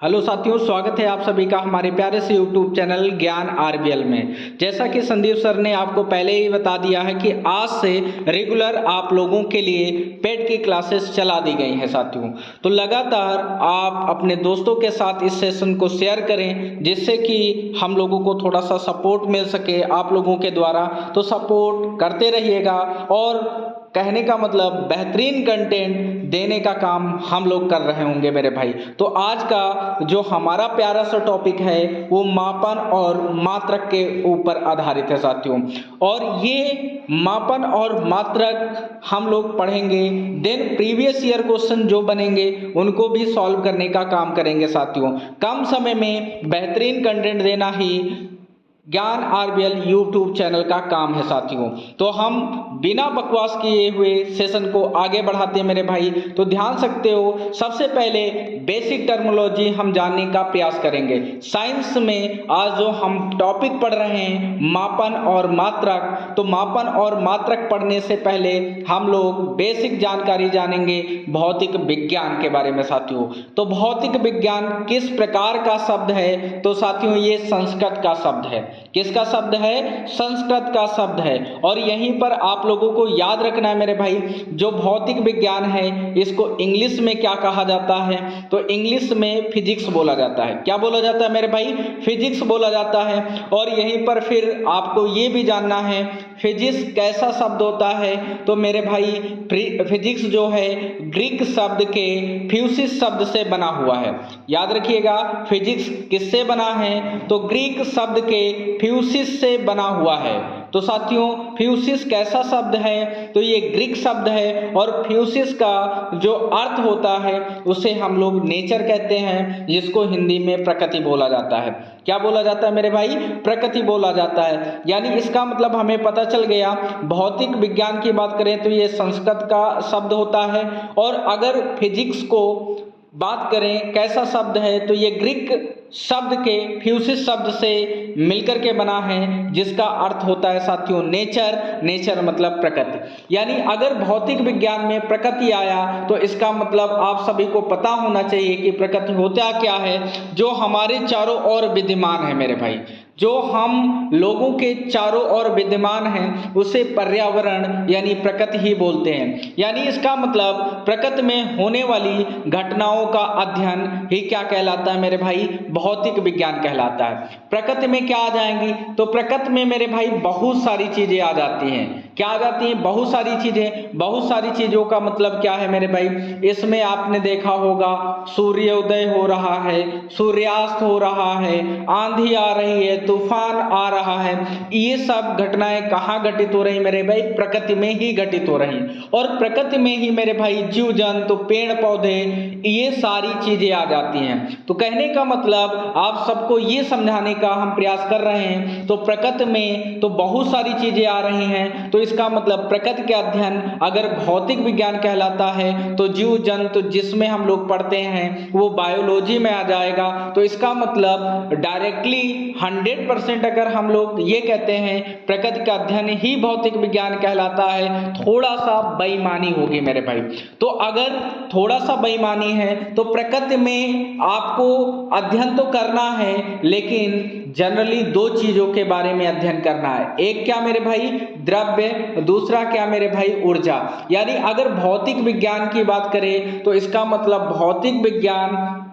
Hello साथियों, स्वागत है आप सभी का हमारे प्यारे से यूट्यूब चैनल ज्ञान आरबीएल में। जैसा कि संदीप सर ने आपको पहले ही बता दिया है कि आज से रेगुलर आप लोगों के लिए पेड की क्लासेस चला दी गई हैं साथियों। तो लगातार आप अपने दोस्तों के साथ इस सेशन को शेयर करें, जिससे कि हम लोगों को थोड़ा सा सपोर्ट मिल सके आप लोगों के द्वारा। तो सपोर्ट करते रहिएगा और कहने का मतलब बेहतरीन कंटेंट देने का काम हम लोग कर रहे होंगे मेरे भाई। तो आज का जो हमारा प्यारा सा टॉपिक है वो मापन और मात्रक के ऊपर आधारित है साथियों। और ये मापन और मात्रक हम लोग पढ़ेंगे, देन प्रीवियस ईयर क्वेश्चन जो बनेंगे उनको भी सॉल्व करने का काम करेंगे साथियों। कम समय में बेहतरीन कंटेंट देना ही ज्ञान आरबीएल यूट्यूब चैनल का काम है साथियों। तो हम बिना बकवास किए हुए सेशन को आगे बढ़ाते हैं मेरे भाई। तो ध्यान सकते हो, सबसे पहले बेसिक टर्मिनोलॉजी हम जानने का प्रयास करेंगे। साइंस में आज जो हम टॉपिक पढ़ रहे हैं मापन और मात्रक, तो मापन और मात्रक पढ़ने से पहले हम लोग बेसिक जानकारी जानेंगे भौतिक विज्ञान के बारे में साथियों। तो भौतिक विज्ञान किस प्रकार का शब्द है? तो साथियों ये संस्कृत का शब्द है। किसका शब्द है? संस्कृत का शब्द है। और यहीं पर आप लोगों को याद रखना है मेरे भाई, जो भौतिक विज्ञान है इसको इंग्लिश में क्या कहा जाता है? तो इंग्लिश में फिजिक्स बोला जाता है। क्या बोला जाता है मेरे भाई? फिजिक्स बोला जाता है। और यहीं पर फिर आपको ये भी जानना है फिजिक्स कैसा शब्द होता है? तो मेरे भाई फिजिक्स जो है ग्रीक शब्द के फ्यूसिस शब्द से बना हुआ है। याद रखिएगा, फिजिक्स किससे बना है? तो ग्रीक शब्द के फ्यूसिस से बना हुआ है। तो साथियों फ्यूसिस कैसा शब्द है? तो ये ग्रीक शब्द है। और फ्यूसिस का जो अर्थ होता है उसे हम लोग नेचर कहते हैं, जिसको हिंदी में प्रकृति बोला जाता है। क्या बोला जाता है मेरे भाई? प्रकृति बोला जाता है। यानी इसका मतलब हमें पता चल गया, भौतिक विज्ञान की बात करें तो ये संस्कृत का शब्द होता है। और अगर फिजिक्स को बात करें कैसा शब्द है, तो ये ग्रीक शब्द के फ्यूसिस शब्द से मिलकर के बना है, जिसका अर्थ होता है साथियों नेचर। नेचर मतलब प्रकृति। यानी अगर भौतिक विज्ञान में प्रकृति आया तो इसका मतलब आप सभी को पता होना चाहिए कि प्रकृति होता क्या है, जो हमारे चारों ओर विद्यमान है मेरे भाई। जो हम लोगों के चारों ओर विद्यमान हैं उसे पर्यावरण यानी प्रकृति ही बोलते हैं। यानी इसका मतलब प्रकृति में होने वाली घटनाओं का अध्ययन ही क्या कहलाता है मेरे भाई? भौतिक विज्ञान कहलाता है। प्रकृति में क्या आ जाएंगी? तो प्रकृति में मेरे भाई बहुत सारी चीजें आ जाती हैं। क्या आ जाती हैं? बहुत सारी चीजें। बहुत सारी चीजों का मतलब क्या है मेरे भाई? इसमें आपने देखा होगा सूर्योदय हो रहा है, सूर्यास्त हो रहा है, आंधी आ रही है, तूफान आ रहा है। ये सब घटनाएं कहाँ घटित हो रही मेरे भाई? प्रकृति में ही घटित हो रही। और प्रकृति में ही मेरे भाई जीव जंतु, पेड़ पौधे, ये सारी चीजें आ जाती हैं। तो कहने का मतलब आप सबको ये समझाने का हम प्रयास कर रहे हैं। तो प्रकृति में तो बहुत सारी चीजें आ रही हैं, तो इसका मतलब प्रकृति के अध्ययन अगर भौतिक विज्ञान कहलाता है तो जीव जंतु जिसमें हम लोग पढ़ते हैं वो बायोलॉजी में आ जाएगा। तो इसका मतलब डायरेक्टली 100% अगर हम लोग ये कहते हैं प्रकृति का अध्ययन ही भौतिक विज्ञान कहलाता है, थोड़ा सा बेईमानी होगी मेरे भाई। तो अगर थोड़ा सा बेईमानी है तो प्रकृति में आपको अध्ययन तो करना है, लेकिन जनरली दो चीजों के बारे में अध्ययन करना है। एक क्या मेरे भाई? द्रव्य। दूसरा क्या मेरे भाई? ऊर्जा। यानी अगर भौतिक विज्ञान की बात करें तो इसका मतलब भौतिक विज्ञान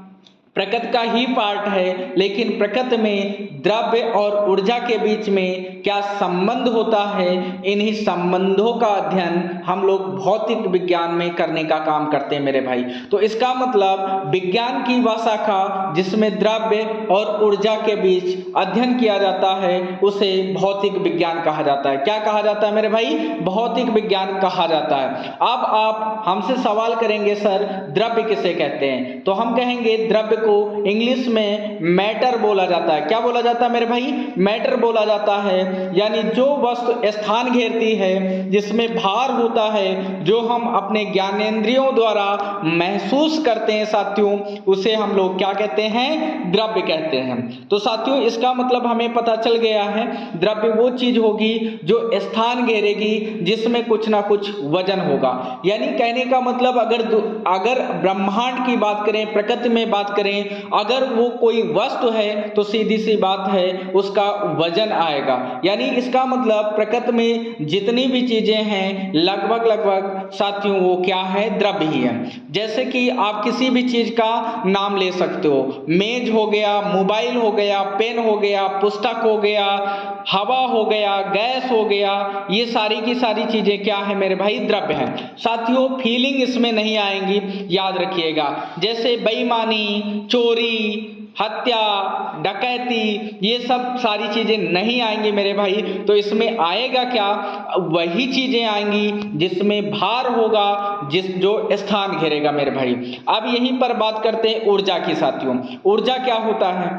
प्रकृति का ही पार्ट है, लेकिन प्रकृति में द्रव्य और ऊर्जा के बीच में क्या संबंध होता है, इन्हीं संबंधों का अध्ययन हम लोग भौतिक विज्ञान में करने का काम करते हैं मेरे भाई। तो इसका मतलब विज्ञान की वह शाखा जिसमें द्रव्य और ऊर्जा के बीच अध्ययन किया जाता है उसे भौतिक विज्ञान कहा जाता है। क्या कहा जाता है मेरे भाई? भौतिक विज्ञान कहा जाता है। अब आप हमसे सवाल करेंगे सर द्रव्य किसे कहते हैं? तो हम कहेंगे द्रव्य को इंग्लिश में मैटर बोला जाता है। क्या बोला जाता है मेरे भाई? मैटर बोला जाता है। यानी जो वस्तु स्थान घेरती है, जिसमें भार होता है, जो हम अपने ज्ञानेंद्रियों द्वारा महसूस करते हैं साथियों, उसे हम लोग क्या कहते हैं? द्रव्य कहते हैं। तो साथियों इसका मतलब हमें पता चल गया है, द्रव्य वो चीज होगी जो स्थान घेरेगी, जिसमें कुछ ना कुछ वजन होगा। यानी कहने का मतलब अगर ब्रह्मांड की बात करें, प्रकृति में बात करें, अगर वो कोई वस्तु है तो सीधी सी बात है उसका वजन आएगा। यानी इसका मतलब प्रकृति में जितनी भी चीजें हैं लगभग साथियों वो क्या है? द्रव्य ही है। जैसे कि आप किसी भी चीज का नाम ले सकते हो, मेज हो गया, मोबाइल हो गया, पेन हो गया, पुस्तक हो गया, हवा हो गया, गैस हो गया, ये सारी की सारी चीजें क्या है मेरे भाई? द्रव्य है। साथियों फीलिंग इसमें नहीं आएंगी, याद रखिएगा। जैसे बेईमानी, चोरी, हत्या, डकैती, ये सब सारी चीजें नहीं आएंगी मेरे भाई। तो इसमें आएगा क्या? वही चीजें आएंगी जिसमें भार होगा, जो स्थान घेरेगा मेरे भाई। अब यहीं पर बात करते हैं ऊर्जा की साथियों। ऊर्जा क्या होता है?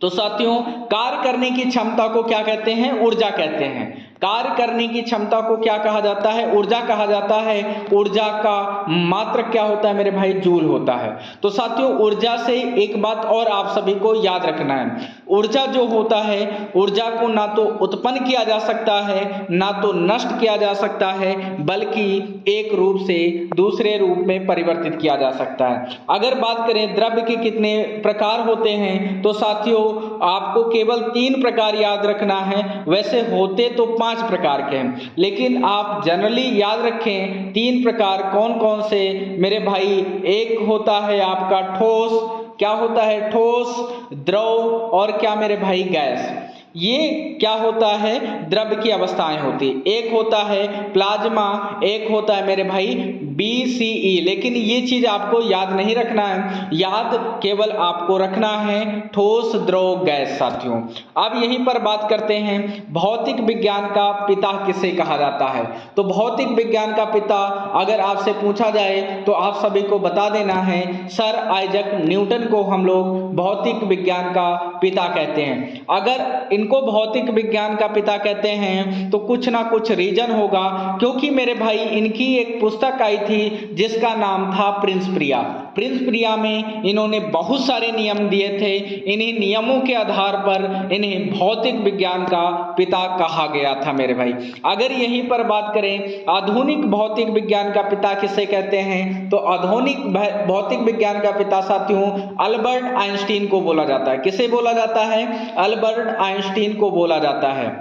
तो साथियों कार्य करने की क्षमता को क्या कहते हैं? ऊर्जा कहते हैं। कार्य करने की क्षमता को क्या कहा जाता है? ऊर्जा कहा जाता है। ऊर्जा का मात्रक क्या होता है मेरे भाई? जूल होता है। तो साथियों ऊर्जा से एक बात और आप सभी को याद रखना है, ऊर्जा जो होता है, ऊर्जा को ना तो उत्पन्न किया जा सकता है, ना तो नष्ट किया जा सकता है, बल्कि एक रूप से दूसरे रूप में परिवर्तित किया जा सकता है। अगर बात करें द्रव्य के कितने प्रकार होते हैं, तो साथियों आपको केवल 3 प्रकार याद रखना है। वैसे होते तो 5 प्रकार के हैं, लेकिन आप जनरली याद रखें 3 प्रकार कौन कौन से मेरे भाई? एक होता है आपका ठोस, क्या होता है? ठोस, द्रव और क्या मेरे भाई? गैस। ये क्या होता है? द्रव्य की अवस्थाएं होती। एक होता है प्लाज्मा, एक होता है मेरे भाई BCE। लेकिन ये चीज आपको याद नहीं रखना है, याद केवल आपको रखना है ठोस, द्रव, गैस साथियों। अब यहीं पर बात करते हैं भौतिक विज्ञान का पिता किसे कहा जाता है। तो भौतिक विज्ञान का पिता अगर आपसे पूछा जाए तो आप सभी को बता देना है सर आइजैक न्यूटन को हम लोग भौतिक विज्ञान का पिता कहते हैं। अगर इनको भौतिक विज्ञान का पिता कहते हैं तो कुछ ना कुछ रीजन होगा, क्योंकि मेरे भाई इनकी एक पुस्तक आई थी जिसका नाम था प्रिंस प्रिया। प्रिंस प्रिया में इन्होंने बहुत सारे नियम दिए थे। इन्हीं नियमों के आधार पर इन्हें भौतिक विज्ञान का पिता कहा गया था मेरे भाई। अगर यहीं पर बात करें आधुनिक भौतिक विज्ञान का पिता किसे कहते हैं, तो आधुनिक भौतिक विज्ञान का पिता साथियों अल्बर्ट आइंस्टीन को बोला जाता है। किसे बोला जाता है? अल्बर्ट आइंस्टीन को बोला जाता है।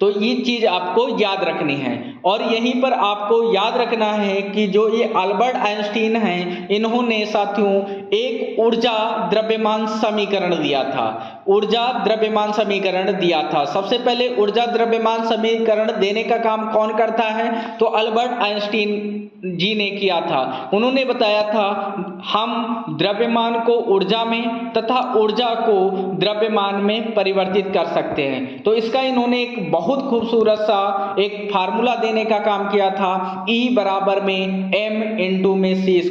तो ये चीज आपको याद रखनी है। और यहीं पर आपको याद रखना है कि जो ये अल्बर्ट आइंस्टीन हैं, इन्होंने साथियों एक ऊर्जा द्रव्यमान समीकरण दिया था। ऊर्जा द्रव्यमान समीकरण दिया था। सबसे पहले ऊर्जा द्रव्यमान समीकरण देने का काम कौन करता है? तो अल्बर्ट आइंस्टीन जी ने किया था। उन्होंने बताया था हम द्रव्यमान को ऊर्जा में तथा ऊर्जा को द्रव्यमान में परिवर्तित कर सकते हैं। तो इसका इन्होंने एक बहुत खूबसूरत सा एक फार्मूला देने का काम किया था, E बराबर में m इंटू में c²।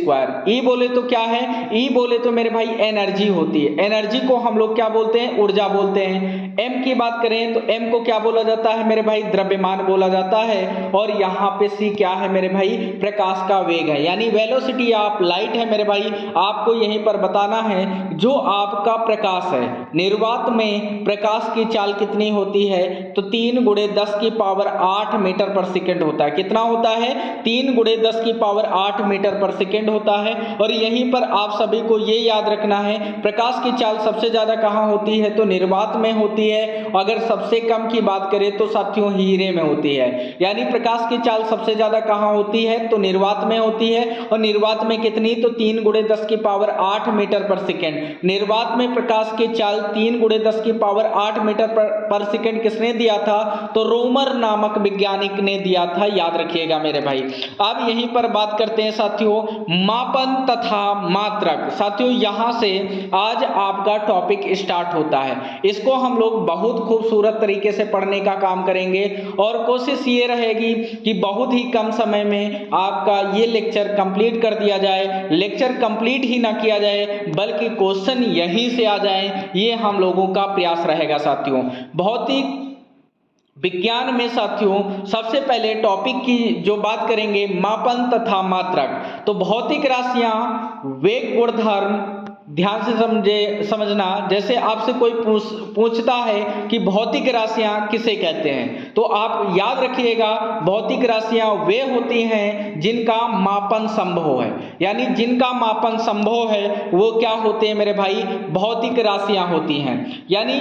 E बोले तो क्या है? E बोले तो मेरे भाई एनर्जी होती है। एनर्जी को हम लोग क्या बोलते हैं? ऊर्जा बोलते हैं। m की बात करें तो m को क्या बोला जाता है मेरे भाई? द्रव्यमान बोला जाता है। और यहाँ पे c क्या है मेरे भाई? प्रकाश का वेग है, यानी वेलोसिटी ऑफ लाइट है मेरे भाई। आपको यहीं पर बताना है जो आपका प्रकाश है, निर्वात में प्रकाश की चाल कितनी होती है? तो 3 × 10⁸ मीटर पर सेकंड होता है। कितना होता है? 3 × 10⁸ मीटर पर सेकंड होता है। और यहीं पर आप सभी को ये याद रखना है प्रकाश की चाल सबसे ज्यादा कहाँ होती है? तो निर्वात में होती है। अगर सबसे कम की बात करें तो साथियों हीरे में होती है। यानी प्रकाश की चाल सबसे ज्यादा कहाँ होती है? तो निर्वात में होती है। और निर्वात में कितनी? तो 3 × 10⁸ मीटर पर सेकंड। निर्वात में प्रकाश की चाल 3 × 10⁸ मीटर पर सेकंड किसने दिया था? तो रोमर नामक वैज्ञानिक ने दिया था, याद रखिएगा मेरे भाई। अब यहीं पर बात करते हैं साथियों मापन तथा मात्रक। साथियों यहां से आज आपका टॉपिक स्टार्ट होता है। इसको हम लोग बहुत खूबसूरत तरीके से पढ़ने का काम करेंगे और कोशिश ये रहेगी कि बहुत ही कम समय में आपका ये लेक्चर कंप्लीट कर दिया जाए। लेक्चर कंप्लीट ही ना किया जाए बल्कि क्वेश्चन यहीं से आ जाए, ये हम लोगों का प्रयास रहेगा साथियों। बहुत ही विज्ञान में साथियों सबसे पहले टॉपिक की जो बात करेंगे मापन तथा मात्रक। तो भौतिक राशियां, वेग, गुणधर्म, ध्यान से समझना। जैसे आपसे कोई पूछता है कि भौतिक राशियां किसे कहते हैं, तो आप याद रखिएगा भौतिक राशियां वे होती हैं जिनका मापन संभव है, यानी जिनका मापन संभव है वो क्या होते हैं मेरे भाई, भौतिक राशियां होती हैं। यानी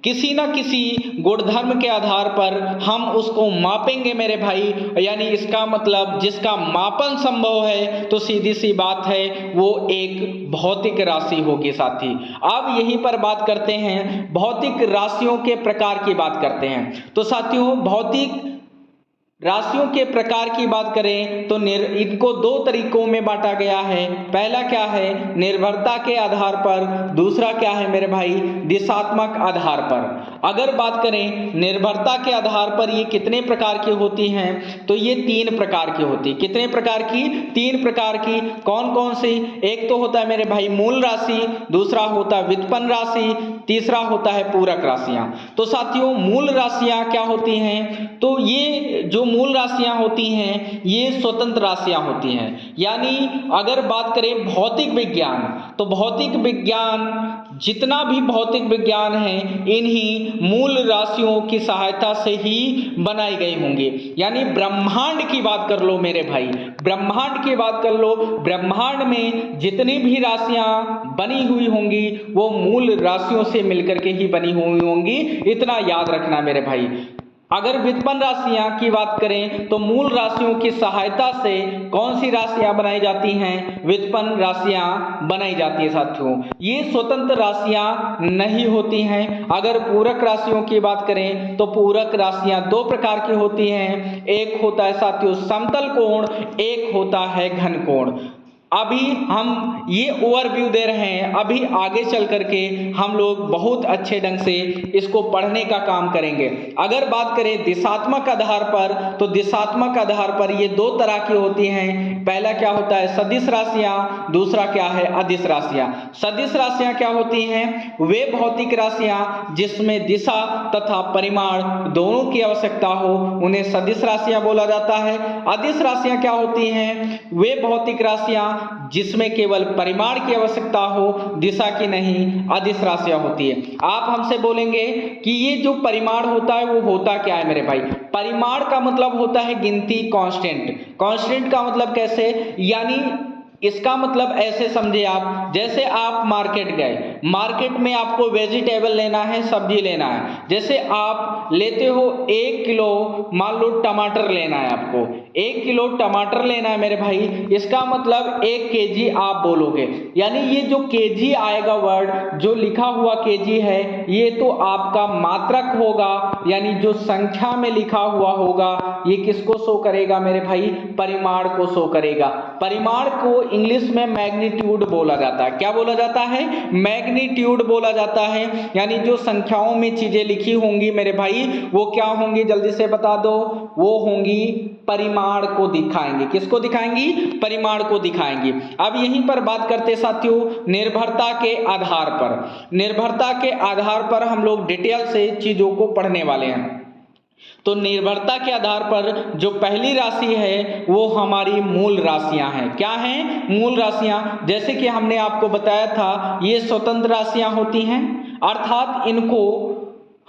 किसी न किसी गुणधर्म के आधार पर हम उसको मापेंगे मेरे भाई, यानी इसका मतलब जिसका मापन संभव है तो सीधी सी बात है वो एक भौतिक राशि होगी साथी। अब यहीं पर बात करते हैं भौतिक राशियों के प्रकार की बात करते हैं। तो साथियों भौतिक राशियों के प्रकार की बात करें तो इनको दो तरीकों में बांटा गया है। पहला क्या है, निर्भरता के आधार पर, दूसरा क्या है मेरे भाई, दिशात्मक आधार पर। अगर बात करें निर्भरता के आधार पर ये कितने प्रकार की होती हैं, तो ये 3 प्रकार की होती। कितने प्रकार की, 3 प्रकार की। कौन कौन सी, एक तो होता है मेरे भाई मूल राशि, दूसरा होता है व्युत्पन्न राशि, तीसरा होता है पूरक राशियां। तो साथियों मूल राशियां क्या होती हैं, तो ये जो मूल राशियां होती हैं ये स्वतंत्र राशियां होती हैं। यानी अगर बात करें भौतिक विज्ञान, तो भौतिक विज्ञान जितना भी भौतिक विज्ञान है इन्हीं मूल राशियों की सहायता से ही बनाई गई होंगी। यानी ब्रह्मांड की बात कर लो मेरे भाई, ब्रह्मांड की बात कर लो, ब्रह्मांड में जितनी भी राशियां बनी हुई होंगी वो मूल राशियों से मिलकर के ही बनी हुई होंगी, इतना याद रखना मेरे भाई। अगर व्युत्पन्न राशियां की बात करें तो मूल राशियों की सहायता से कौन सी राशियां बनाई जाती हैं, व्युत्पन्न राशियां बनाई जाती है साथियों। ये स्वतंत्र राशियां नहीं होती हैं। अगर पूरक राशियों की बात करें तो पूरक राशियां 2 प्रकार की होती हैं, एक होता है साथियों समतल कोण, एक होता है घन कोण। अभी हम ये ओवरव्यू दे रहे हैं, अभी आगे चल करके हम लोग बहुत अच्छे ढंग से इसको पढ़ने का काम करेंगे। अगर बात करें दिशात्मक आधार पर, तो दिशात्मक आधार पर ये 2 तरह की होती हैं। पहला क्या होता है सदिश राशियां, दूसरा क्या है अदिश राशियां। सदिश राशियां क्या होती हैं, वे भौतिक राशियां जिसमें दिशा तथा परिमाण दोनों की आवश्यकता हो उन्हें सदिश राशियां बोला जाता है। अदिश राशियां क्या होती हैं, वे भौतिक राशियां जिसमें केवल परिमाण की आवश्यकता हो, दिशा की नहीं, अदिश राशियां होती है। आप हमसे बोलेंगे कि ये जो परिमाण होता है वो होता क्या है मेरे भाई। परिमाण का मतलब होता है गिनती, कांस्टेंट। कांस्टेंट का मतलब कैसे, यानी इसका मतलब ऐसे समझे आप, जैसे आप मार्केट गए, मार्केट में आपको वेजिटेबल लेना है, सब्जी लेना है। जैसे आप लेते हो 1 किलो, मान लो टमाटर लेना है आपको, 1 किलो टमाटर लेना है मेरे भाई, इसका मतलब 1 केजी आप बोलोगे। यानी ये जो केजी आएगा वर्ड, जो लिखा हुआ केजी है, ये तो आपका मात्रक होगा, यानी जो संख्या में लिखा हुआ होगा ये किसको शो करेगा मेरे भाई, परिमाण को शो करेगा। परिमाण को इंग्लिश में मैग्नीट्यूड बोला जाता है। क्या बोला जाता है, मैग्नीट्यूड बोला जाता है। यानी जो संख्याओं में चीजें लिखी होंगी मेरे भाई वो क्या होंगी, जल्दी से बता दो, वो होंगी परिमाण को दिखाएंगे। किसको दिखाएंगी, परिमाण को दिखाएंगी। अब यहीं पर बात करते साथियों निर्भरता के आधार पर। निर्भरता के आधार पर हम लोग डिटेल से चीजों को पढ़ने वाले हैं। तो निर्भरता के आधार पर जो पहली राशि है वो हमारी मूल राशियां हैं। क्या हैं, मूल राशियां। जैसे कि हमने आपको बताया था ये स्वतंत्र राशियां होती हैं, अर्थात इनको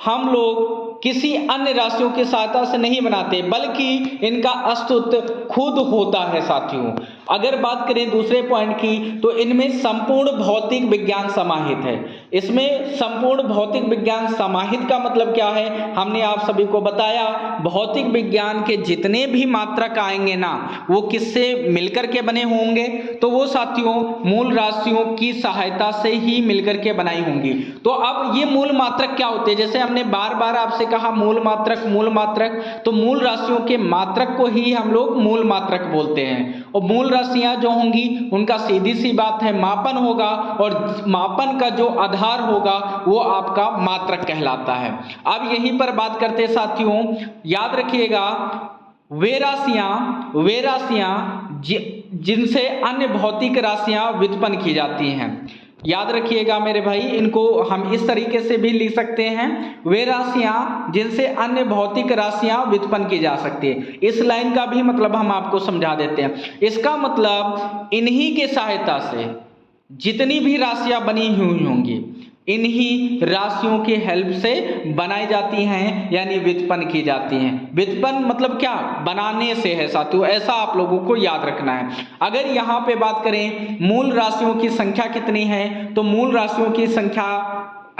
हम लोग किसी अन्य राशियों की सहायता से नहीं बनाते, बल्कि इनका अस्तित्व खुद होता है साथियों। अगर बात करें दूसरे पॉइंट की, तो इनमें संपूर्ण भौतिक विज्ञान समाहित है। इसमें संपूर्ण भौतिक विज्ञान समाहित का मतलब क्या है, हमने आप सभी को बताया भौतिक विज्ञान के जितने भी मात्रक आएंगे ना वो किससे मिलकर के बने होंगे, तो वो साथियों मूल राशियों की सहायता से ही मिलकर के बनाई होंगी। तो अब ये मूल मात्रक क्या होते हैं, जैसे हमने बार बार आपसे कहा मूल मात्रक, मूल मात्रक, तो मूल राशियों के मात्रक को ही हम लोग मूल मात्रक बोलते हैं। और मूल राशियां जो होंगी उनका सीधी सी बात है मापन होगा, और मापन का जो आधार होगा वो आपका मात्रक कहलाता है। अब यहीं पर बात करते साथियों, याद रखिएगा वे राशियां जिनसे अन्य भौतिक राशियां व्युत्पन्न की जाती हैं, याद रखिएगा मेरे भाई, इनको हम इस तरीके से भी लिख सकते हैं, वे राशियां जिनसे अन्य भौतिक राशियां व्युत्पन्न की जा सकती है। इस लाइन का भी मतलब हम आपको समझा देते हैं। इसका मतलब इन्हीं के सहायता से जितनी भी राशियां बनी हुई होंगी, इन्हीं राशियों की हेल्प से बनाई जाती हैं, यानी व्युत्पन्न की जाती हैं। व्युत्पन्न मतलब क्या? बनाने से है साथियों, ऐसा आप लोगों को याद रखना है। अगर यहाँ पे बात करें मूल राशियों की संख्या कितनी है, तो मूल राशियों की संख्या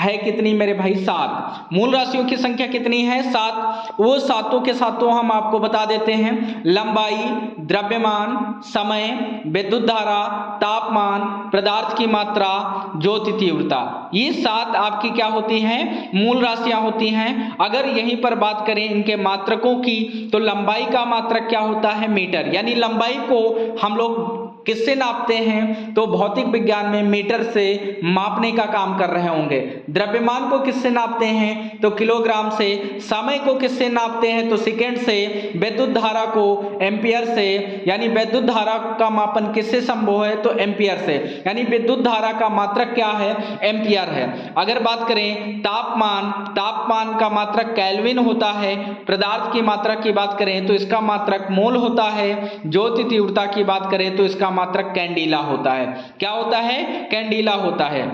है कितनी मेरे भाई? 7। मूल राशियों की संख्या कितनी है? 7। वो सातों के सातों हम आपको बता देते हैं। लंबाई, द्रव्यमान, समय, विद्युत धारा, तापमान, पदार्थ की मात्रा, ज्योति तीव्रता, ये 7 आपकी क्या होती हैं? मूल राशियां होती हैं। अगर यहीं पर बात करें इनके मात्रकों की, तो लंबाई का मात्रक क्या होता है? मीटर। यानी लंबाई को हम लोग किससे नापते हैं? तो भौतिक विज्ञान में मीटर से मापने का काम कर रहे होंगे। द्रव्यमान को किससे नापते हैं? तो किलोग्राम से। समय को किससे नापते हैं? तो सेकंड से। विद्युत धारा को एम्पियर से, यानी विद्युत धारा का मापन किससे संभव है? तो एम्पियर से, यानी विद्युत धारा का मात्रक क्या है? एम्पियर है। अगर बात करें तापमान, तापमान का मात्रक केल्विन होता है। पदार्थ की मात्रा की बात करें तो इसका मात्रक मोल होता है। ज्योति तीव्रता की बात करें तो इसका मात्रक कैंडिला होता है। क्या होता है? कैंडिला होता है।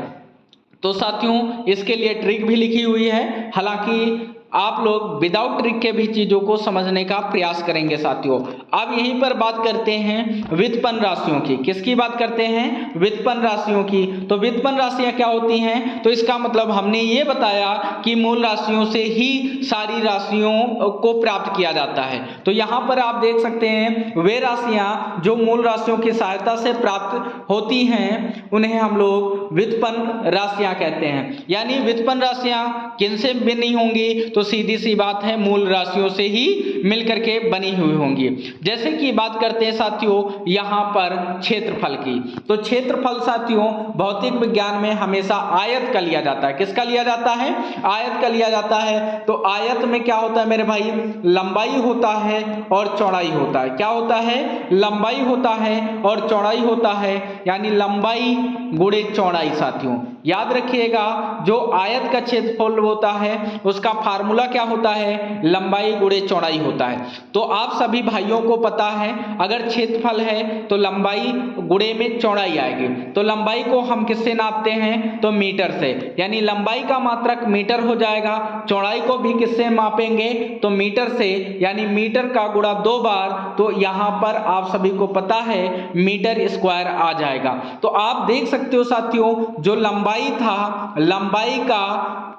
तो साथियों इसके लिए ट्रिक भी लिखी हुई है, हालांकि आप लोग विदाउट ट्रिक के भी चीजों को समझने का प्रयास करेंगे साथियों। अब यहीं पर बात करते हैं व्युत्पन्न राशियों की। किसकी बात करते हैं? व्युत्पन्न राशियों की। तो व्युत्पन्न राशियां क्या होती हैं? तो इसका मतलब हमने ये बताया कि मूल राशियों से ही सारी राशियों को प्राप्त किया जाता है। तो यहाँ पर आप देख सकते हैं वे राशियां जो मूल राशियों की सहायता से प्राप्त होती हैं, उन्हें हम लोग व्युत्पन्न राशियां कहते हैं। यानी व्युत्पन्न राशियां किनसे बनी होंगी? तो सीधी सी बात है, मूल राशियों से ही मिलकर के बनी हुई होंगी। जैसे कि बात करते हैं साथियों यहाँ पर क्षेत्रफल की। तो क्षेत्रफल साथियों भौतिक विज्ञान में हमेशा आयत का लिया जाता है। किसका लिया जाता है? आयत का लिया जाता है। तो आयत में क्या होता है मेरे भाई? लंबाई होता है और चौड़ाई होता है। क्या होता है? लंबाई होता है और चौड़ाई होता है, यानी लंबाई गुणे चौड़ाई साथियों। याद रखिएगा जो आयत का क्षेत्रफल होता है उसका फार्मूला क्या होता है? लंबाई गुणे चौड़ाई होता है। तो आप सभी भाइयों को पता है अगर क्षेत्रफल है तो लंबाई गुणे में चौड़ाई आएगी। तो लंबाई को हम किससे नापते हैं? तो मीटर से, यानी लंबाई का मात्रक मीटर हो जाएगा। चौड़ाई को भी किससे मापेंगे? तो मीटर से, यानी मीटर का गुणा 2 बार, तो यहाँ पर आप सभी को पता है मीटर स्क्वायर आ जाएगा। तो आप देख सकते हो साथियों जो लंबाई था,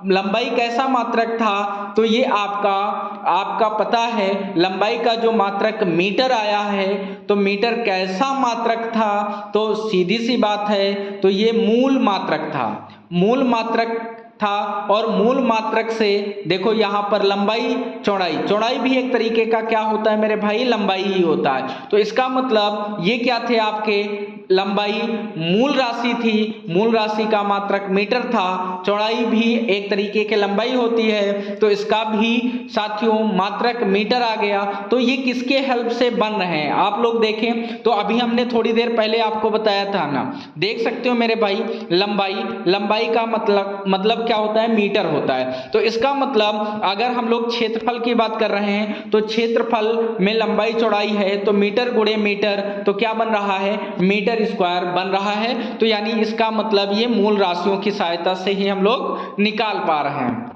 लंबाई कैसा मात्रक था? तो ये आपका पता है लंबाई का जो मात्रक मीटर आया है, तो मीटर कैसा मात्रक था? तो सीधी सी बात है, तो ये मूल मात्रक था। मूल मात्रक था और मूल मात्रक से देखो यहाँ पर लंबाई चौड़ाई भी एक तरीके का क्या होता है मेरे भाई? लंबाई ही होता है। तो इसका मतलब ये क्या थे आपके? लंबाई मूल राशि थी, मूल राशि का मात्रक मीटर था, चौड़ाई भी एक तरीके की लंबाई होती है, तो इसका भी साथियों मात्रक मीटर आ गया। तो ये किसके हेल्प से बन रहे हैं आप लोग देखें तो अभी हमने थोड़ी देर पहले आपको बताया था ना, देख सकते हो मेरे भाई लंबाई का मतलब क्या होता है? मीटर होता है। तो इसका मतलब अगर हम लोग क्षेत्रफल की बात कर रहे हैं तो क्षेत्रफल में लंबाई चौड़ाई है तो मीटर गुणे मीटर, तो क्या बन रहा है? मीटर स्क्वायर बन रहा है। तो यानी इसका मतलब ये मूल राशियों की सहायता से ही हम लोग निकाल पा रहे हैं।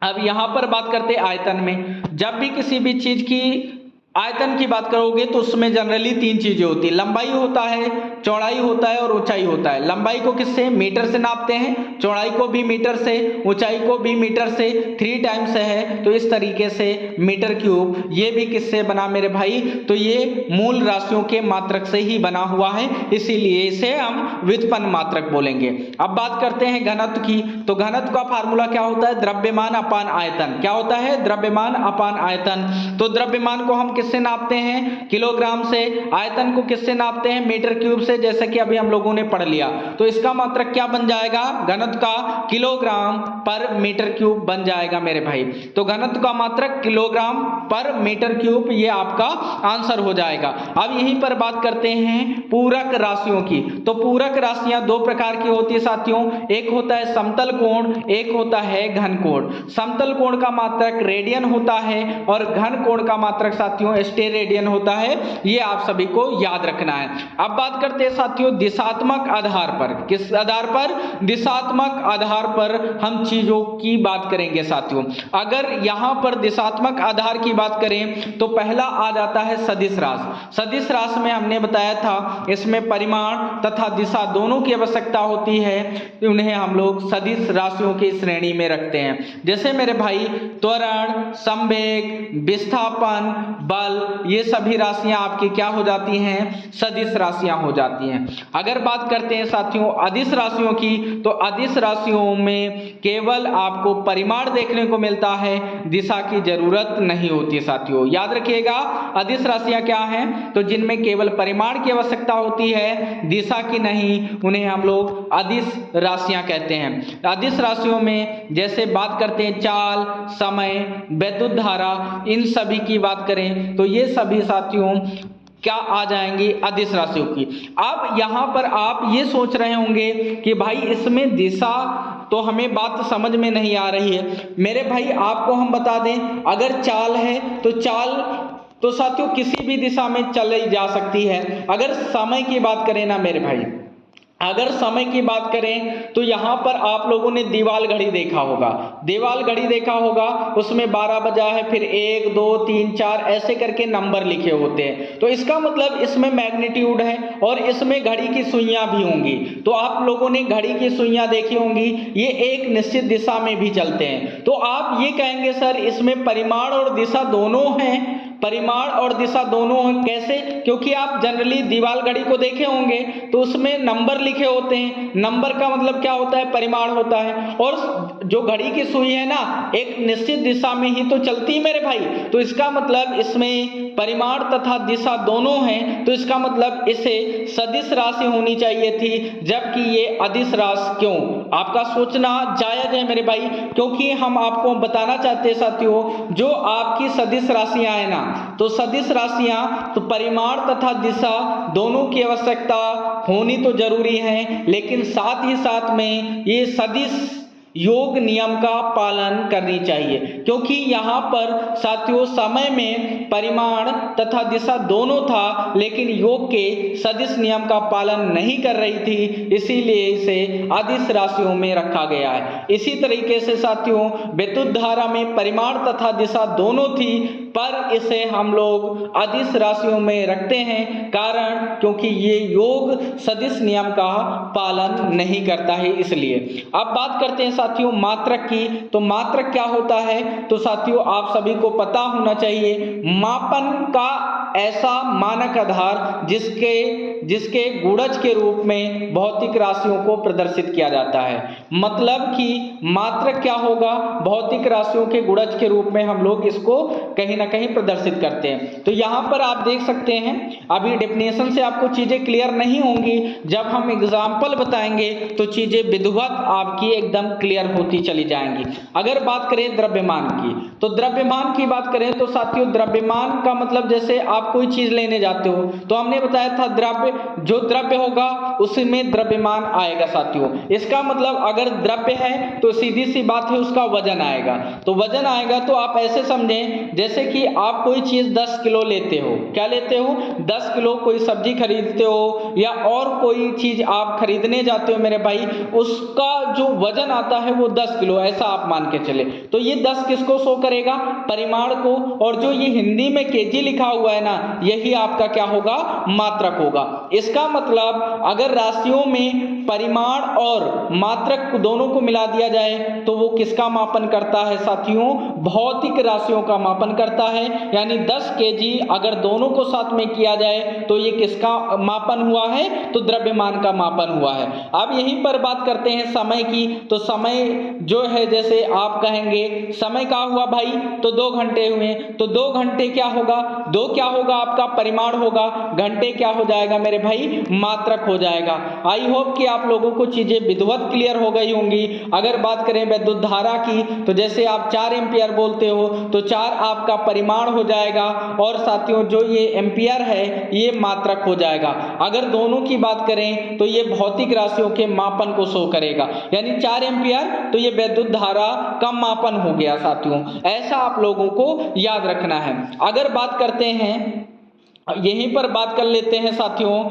अब यहां पर बात करते हैं आयतन में। जब भी किसी भी चीज की आयतन की बात करोगे तो उसमें जनरली 3 चीजें होती है, लंबाई होता है, चौड़ाई होता है और ऊंचाई होता है। लंबाई को किससे? मीटर से नापते हैं, चौड़ाई को भी मीटर से, ऊंचाई को भी मीटर से, 3 टाइम्स से है। तो इस तरीके से मीटर क्यूब ये भी किससे बना मेरे भाई? तो ये मूल राशियों के मात्रक से ही बना हुआ है, इसीलिए इसे हम व्युत्पन्न मात्रक बोलेंगे। अब बात करते हैं घनत्व की। तो घनत्व का फार्मूला क्या होता है? द्रव्यमान अपान आयतन। क्या होता है? द्रव्यमान अपान आयतन। तो द्रव्यमान को हम किससे नापते हैं? किलोग्राम से। आयतन को किससे नापते हैं? मीटर क्यूब से। से, जैसे कि अभी हम लोगों ने पढ़ लिया। तो इसका मात्रक क्या बन जाएगा, घनत्व का किलोग्राम पर मीटर क्यूब बन जाएगा मेरे भाई। तो घनत्व का मात्रक किलोग्राम पर मीटर क्यूब, ये आपका आंसर हो जाएगा। अब यहीं पर बात करते हैं पूरक राशियों की। तो पूरक राशियां दो प्रकार की होती है साथियों, एक होता है समतल कोण, एक होता है घन कोण। समतल कोण का मात्रक रेडियन होता है और घन कोण का मात्रक साथियों स्टेरेडियन होता है। ये आप सभी को याद रखना है। अब बात करते हैं साथियों दिशात्मक आधार पर। किस आधार पर, दिशात्मक आधार पर हम चीजों की बात करेंगे साथियों। अगर यहां पर दिशात्मक आधार की बात करें तो पहला आ जाता है सदिश राशि। सदिश राशि में हमने बताया था इसमें परिमाण तथा दिशा दोनों की आवश्यकता होती है, उन्हें हम लोग सदिश राशियों की श्रेणी में रखते हैं। जैसे मेरे भाई त्वरण, संवेग, विस्थापन, बल, ये सभी राशियां आपकी क्या हो जाती हैं, सदिश राशियां हो जाती हैं। अगर बात करते हैं साथियों अदिश राशियों की, तो अदिश राशियों में केवल आपको परिमाण देखने को मिलता है, दिशा की जरूरत नहीं होती साथियों। याद रखिएगा अदिश राशियां क्या हैं, तो जिनमें केवल परिमाण की आवश्यकता होती है, दिशा की नहीं, उन्हें हम लोग अदिश राशियां कहते हैं। अदिश राशियों में जैसे बात करते हैं चाल, समय, वैद्युत धारा, इन सभी की बात करें तो ये सभी साथियों क्या आ जाएंगी, अदिश राशियों की। अब यहां पर आप ये सोच रहे होंगे कि भाई इसमें दिशा तो हमें बात समझ में नहीं आ रही है। मेरे भाई आपको हम बता दें, अगर चाल है तो चाल तो साथियों किसी भी दिशा में चली जा सकती है। अगर समय की बात करें ना मेरे भाई, अगर समय की बात करें तो यहां पर आप लोगों ने दीवाल घड़ी देखा होगा, दीवाल घड़ी देखा होगा, उसमें 12 बजा है, फिर 1 2 3 4 ऐसे करके नंबर लिखे होते हैं। तो इसका मतलब इसमें मैग्नीट्यूड है और इसमें घड़ी की सुइयां भी होंगी। तो आप लोगों ने घड़ी की सुइयां देखी होंगी, ये एक निश्चित दिशा में भी चलते हैं। तो आप ये कहेंगे सर इसमें परिमाण और दिशा दोनों हैं, परिमाण और दिशा दोनों हैं, कैसे? क्योंकि आप जनरली दीवाल घड़ी को देखे होंगे तो उसमें नंबर लिखे होते हैं, नंबर का मतलब क्या होता है, परिमाण होता है। और जो घड़ी की सुई है ना, एक निश्चित दिशा में ही तो चलती है मेरे भाई। तो इसका मतलब इसमें परिमाण तथा दिशा दोनों हैं, तो इसका मतलब इसे सदिश राशि होनी चाहिए थी, जबकि ये अदिश राशि। क्यों? आपका सोचना जायज है मेरे भाई, क्योंकि हम आपको बताना चाहते हैं साथियों, जो आपकी सदिश राशियां है ना, तो सदिश राशियां तो परिमाण तथा दिशा दोनों की आवश्यकता होनी तो जरूरी है, लेकिन साथ ही साथ में ये सदिश योग नियम का पालन करनी चाहिए। क्योंकि यहाँ पर साथियों समय में परिमाण तथा दिशा दोनों था, लेकिन योग के सदिश नियम का पालन नहीं कर रही थी, इसीलिए इसे अदिश राशियों में रखा गया है। इसी तरीके से साथियों विद्युत धारा में परिमाण तथा दिशा दोनों थी, पर इसे हम लोग अदिश राशियों में रखते हैं, कारण क्योंकि ये योग सदिश नियम का पालन नहीं करता है, इसलिए। अब बात करते हैं साथियों मात्रक की। तो मात्रक क्या होता है, तो साथियों आप सभी को पता होना चाहिए, मापन का ऐसा मानक आधार जिसके गुणज के रूप में भौतिक राशियों को प्रदर्शित किया जाता है। मतलब कि मात्रक क्या होगा, भौतिक राशियों के गुणज के रूप में हम लोग इसको कहीं ना कहीं प्रदर्शित करते हैं। तो यहाँ पर आप देख सकते हैं, अभी डेफिनेशन से आपको चीजें क्लियर नहीं होंगी, जब हम एग्जाम्पल बताएंगे तो चीजें विधिवत आपकी एकदम क्लियर होती चली जाएंगी। अगर बात करें द्रव्यमान की, तो द्रव्यमान की बात करें तो साथियों द्रव्यमान का मतलब जैसे आप कोई चीज लेने जाते हो, तो हमने बताया था द्रव्य, जो द्रव्य होगा उसमें द्रव्यमान आएगा साथियों। इसका मतलब अगर द्रव्य है तो सीधी सी बात है उसका वजन आएगा। तो वजन आएगा तो आप ऐसे समझें जैसे कि आप कोई चीज 10 किलो लेते हो, क्या लेते हो, 10 किलो कोई सब्जी खरीदते हो या और कोई चीज आप खरीदने जाते हो मेरे भाई, उसका जो वजन आता है वो 10 किलो, ऐसा आप मान के चले। तो ये 10 किसको शो करेगा, परिमाण को, और जो ये हिंदी में केजी लिखा हुआ है ना, यही आपका क्या होगा, मात्रक होगा। इसका मतलब अगर राशियों में परिमाण और मात्रक दोनों को मिला दिया जाए तो वो किसका मापन करता है साथियों? भौतिक राशियों का मापन करता है। यानी 10 केजी अगर दोनों को साथ में किया जाए तो ये किसका मापन हुआ है? तो द्रव्यमान का मापन हुआ है। अब यहीं पर बात करते हैं समय की। तो समय जो है, जैसे आप कहेंगे समय का हुआ भाई, तो 2 घंटे हुए, तो 2 घंटे क्या होगा? 2 क्या होगा? आपका परिमाण होगा, घंटे क्या हो जाएगा मेरे भाई? मात्रक हो जाएगा। आई होप कि आप लोगों को चीजें विधिवत क्लियर हो गई होंगी। अगर बात करें विद्युत धारा की, तो जैसे आप 4 एम्पियर बोलते हो तो 4 आपका परिमाण हो जाएगा और साथियों जो ये एम्पियर है ये मात्रक हो जाएगा। अगर दोनों की बात करें तो ये भौतिक राशियों के मापन को शो करेगा। यानी 4 एम्पियर तो ये विद्युत धारा का मापन हो गया साथियों। ऐसा आप लोगों को याद रखना है। अगर बात करते हैं, यहीं पर बात कर लेते हैं साथियों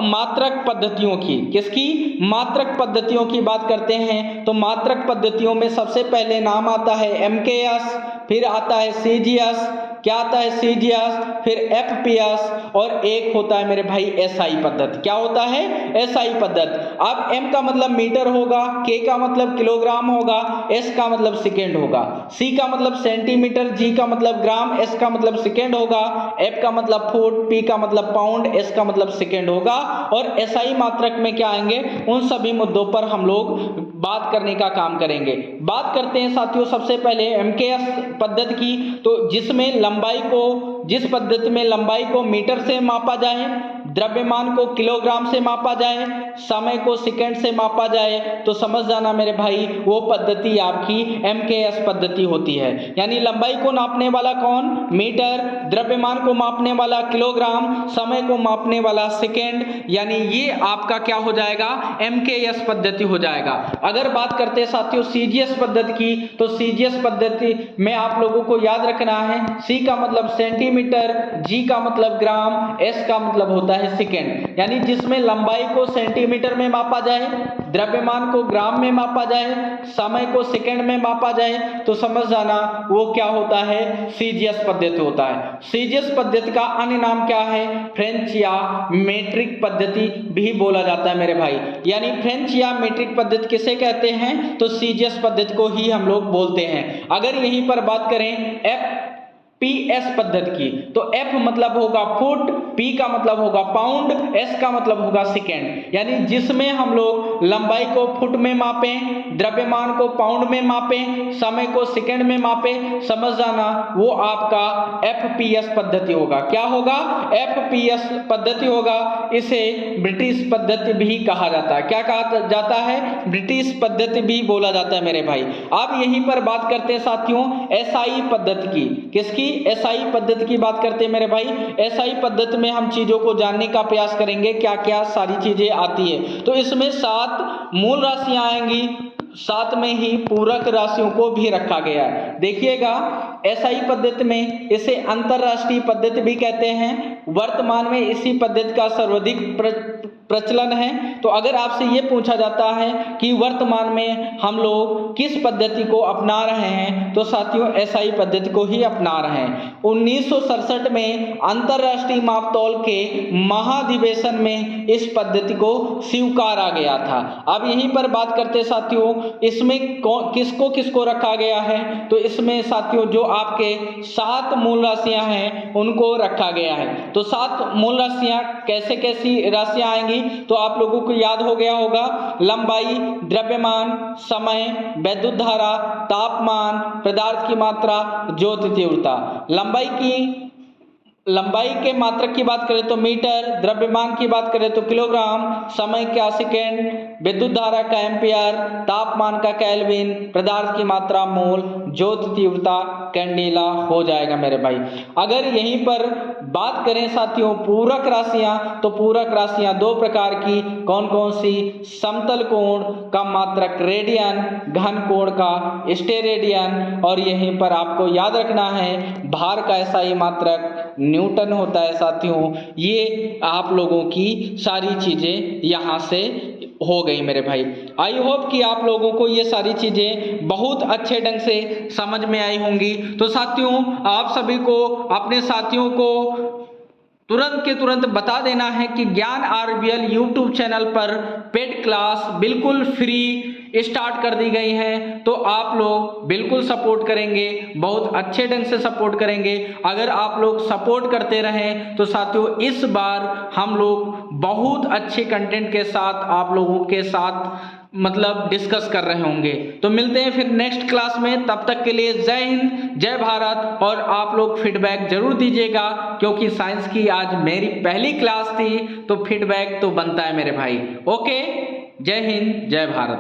मात्रक पद्धतियों की। किसकी? मात्रक पद्धतियों की बात करते हैं। तो मात्रक पद्धतियों में सबसे पहले नाम आता है MKS, फिर आता है CGS, क्या आता है CGS, फिर FPS और एक होता है मेरे भाई SI पद्धति। क्या होता है? SI पद्धति। अब M का मतलब मीटर होगा, K का मतलब किलोग्राम होगा, S का मतलब सेकेंड होगा, C का मतलब सेंटीमीटर, G का मतलब ग्राम, S का मतलब सेकेंड होगा, F का मतलब फुट, P का मतलब पाउंड, S का मतलब सेकेंड होगा। और SI मात्रक में क्या आएंगे? उन सभी मुद्दों पर हम लोग बात करने का काम करेंगे। बात करते हैं साथियों सबसे पहले MKS पद्धति की। तो जिस पद्धति में लंबाई को मीटर से मापा जाए, द्रव्यमान को किलोग्राम से मापा जाए, समय को सेकंड से मापा जाए, तो समझ जाना मेरे भाई वो पद्धति आपकी MKS पद्धति होती है। यानी लंबाई को नापने वाला कौन? मीटर, द्रव्यमान को मापने वाला किलोग्राम, समय को मापने वाला सेकंड। यानी ये आपका क्या हो जाएगा? MKS पद्धति हो जाएगा। अगर बात करते हैं साथियों CGS पद्धति की, तो CGS पद्धति में आप लोगों को याद रखना है C का मतलब सेंटीमीटर, G का मतलब ग्राम, S का मतलब होता है सेकेंड। यानी जिसमें लंबाई को सेंटीमीटर में मापा जाए, द्रव्यमान को ग्राम में मापा जाए, समय को सेकेंड में मापा जाए, तो समझ जाना वो क्या होता है? CGS पद्धति होता है। CGS पद्धति का अन्य नाम क्या है? फ्रेंच या मीट्रिक पद्धति भी बोला जाता है मेरे भाई। यानी फ्रेंच या मीट्रिक पद्धति किसे कहते हैं? तो CGS पद्धति को ही हम लोग बोलते हैं। अगर यहीं पर बात करें FPS पद्धति की, तो F मतलब होगा फुट, P का मतलब होगा पाउंड, S का मतलब होगा सेकेंड। यानी जिसमें हम लोग लंबाई को फुट में मापें, द्रव्यमान को पाउंड में मापें, समय को सेकेंड में मापें, समझ जाना वो आपका FPS पद्धति होगा। क्या होगा? FPS पद्धति होगा। इसे ब्रिटिश पद्धति भी कहा जाता है। क्या कहा जाता है? ब्रिटिश पद्धति भी बोला जाता है मेरे भाई। अब यहीं पर बात करते हैं साथियों SI पद्धति की। किसकी? SI पद्धति की बात करते हैं मेरे भाई। SI पद्धति में हम चीजों को जानने का प्रयास करेंगे, क्या क्या सारी चीजें आती है। तो इसमें 7 मूल राशियां आएंगी, साथ में ही पूरक राशियों को भी रखा गया है। देखिएगा SI पद्धति में इसे अंतरराष्ट्रीय पद्धति भी कहते हैं। वर्तमान में इसी पद्धति का सर्वाधिक प्रचलन है। तो अगर आपसे ये पूछा जाता है कि वर्तमान में हम लोग किस पद्धति को अपना रहे हैं, तो साथियों SI पद्धति को ही अपना रहे हैं। 1967 में अंतरराष्ट्रीय मापतौल के महाधिवेशन में इस पद्धति को स्वीकारा गया था। अब यहीं पर बात करते साथियों इसमें किसको किसको रखा गया है। तो इसमें साथियों जो आपके 7 मूल राशियां हैं उनको रखा गया है। तो 7 मूल राशियां कैसे कैसी राशियां आएंगी? तो आप लोगों को याद हो गया होगा, लंबाई, द्रव्यमान, समय, विद्युत धारा, तापमान, पदार्थ की मात्रा, ज्योति तीव्रता। लंबाई के मात्रक की बात करें तो मीटर, द्रव्यमान की बात करें तो किलोग्राम, समय का सेकेंड, विद्युत धारा का एम्पियर, तापमान का केल्विन, पदार्थ की मात्रा मोल, ज्योति तीव्रता कैंडेला हो जाएगा मेरे भाई। अगर यहीं पर बात करें साथियों पूरक राशियां, तो पूरक राशियां 2 प्रकार की, कौन कौन सी? समतल कोण का मात्रक रेडियन, घन कोण का स्टेरेडियन, और यहीं पर आपको याद रखना है भार का SI मात्रक न्यूटन होता है साथियों। ये आप लोगों की सारी चीजें यहाँ से हो गई मेरे भाई। आई होप कि आप लोगों को ये सारी चीजें बहुत अच्छे ढंग से समझ में आई होंगी। तो साथियों आप सभी को, अपने साथियों को तुरंत के तुरंत बता देना है कि ज्ञान आरबीएल यूट्यूब चैनल पर पेड क्लास बिल्कुल फ्री स्टार्ट कर दी गई है। तो आप लोग बिल्कुल सपोर्ट करेंगे, बहुत अच्छे ढंग से सपोर्ट करेंगे। अगर आप लोग सपोर्ट करते रहें तो साथियों इस बार हम लोग बहुत अच्छे कंटेंट के साथ आप लोगों के साथ मतलब डिस्कस कर रहे होंगे। तो मिलते हैं फिर नेक्स्ट क्लास में, तब तक के लिए जय हिंद, जय भारत। और आप लोग फीडबैक जरूर दीजिएगा, क्योंकि साइंस की आज मेरी पहली क्लास थी तो फीडबैक तो बनता है मेरे भाई। ओके, जय हिंद, जय भारत।